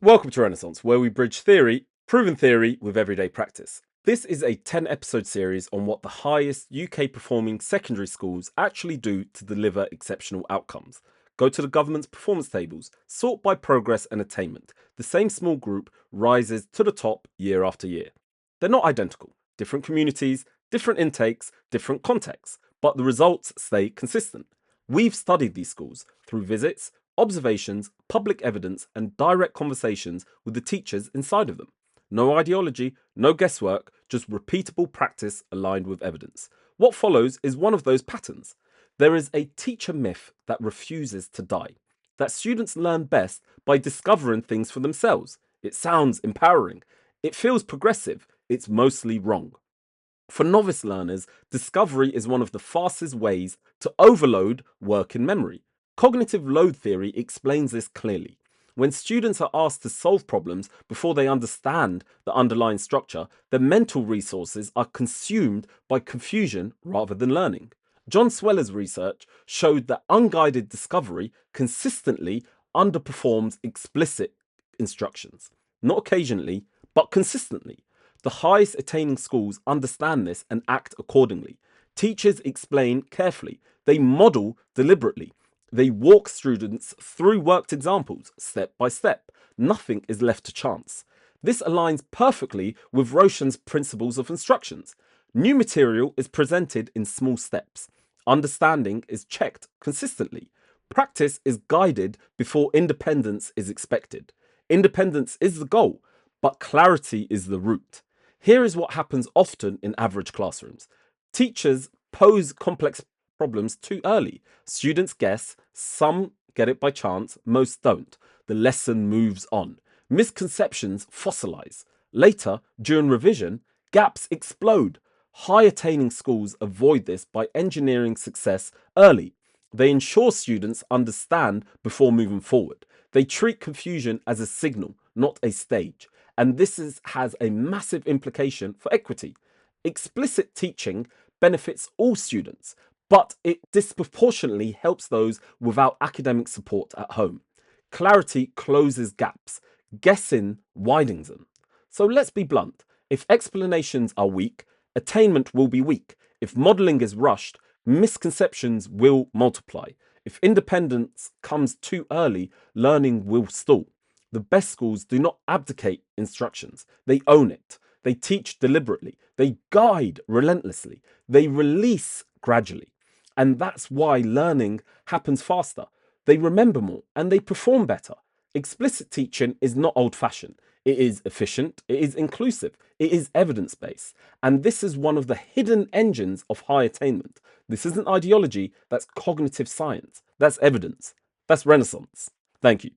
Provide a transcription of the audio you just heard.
Welcome to Renaissance, where we bridge theory, proven theory, with everyday practice. This is a 10-episode series on what the highest UK performing secondary schools actually do to deliver exceptional outcomes. Go to the government's performance tables, sort by progress and attainment. The same small group rises to the top year after year. They're not identical, different communities, different intakes, different contexts, but the results stay consistent. We've studied these schools through visits, observations, public evidence, and direct conversations with the teachers inside of them. No ideology, no guesswork, just repeatable practice aligned with evidence. What follows is one of those patterns. There is a teacher myth that refuses to die, that students learn best by discovering things for themselves. It sounds empowering. It feels progressive. It's mostly wrong. For novice learners, discovery is one of the fastest ways to overload working memory. Cognitive load theory explains this clearly. When students are asked to solve problems before they understand the underlying structure, their mental resources are consumed by confusion rather than learning. John Sweller's research showed that unguided discovery consistently underperforms explicit instructions, not occasionally, but consistently. The highest attaining schools understand this and act accordingly. Teachers explain carefully. They model deliberately. They walk students through worked examples, step by step. Nothing is left to chance. This aligns perfectly with Roshan's principles of instructions. New material is presented in small steps. Understanding is checked consistently. Practice is guided before independence is expected. Independence is the goal, but clarity is the route. Here is what happens often in average classrooms. Teachers pose complex problems too early. Students guess, some get it by chance, most don't. The lesson moves on. Misconceptions fossilize. Later, during revision, gaps explode. High attaining schools avoid this by engineering success early. They ensure students understand before moving forward. They treat confusion as a signal, not a stage. And has a massive implication for equity. Explicit teaching benefits all students, but it disproportionately helps those without academic support at home. Clarity closes gaps, guessing widens them. So let's be blunt. If explanations are weak, attainment will be weak. If modelling is rushed, misconceptions will multiply. If independence comes too early, learning will stall. The best schools do not abdicate instructions, they own it. They teach deliberately, they guide relentlessly, they release gradually. And that's why learning happens faster. They remember more and they perform better. Explicit teaching is not old fashioned. It is efficient, it is inclusive, it is evidence based. And this is one of the hidden engines of high attainment. This isn't ideology, that's cognitive science, that's evidence, that's Renaissance. Thank you.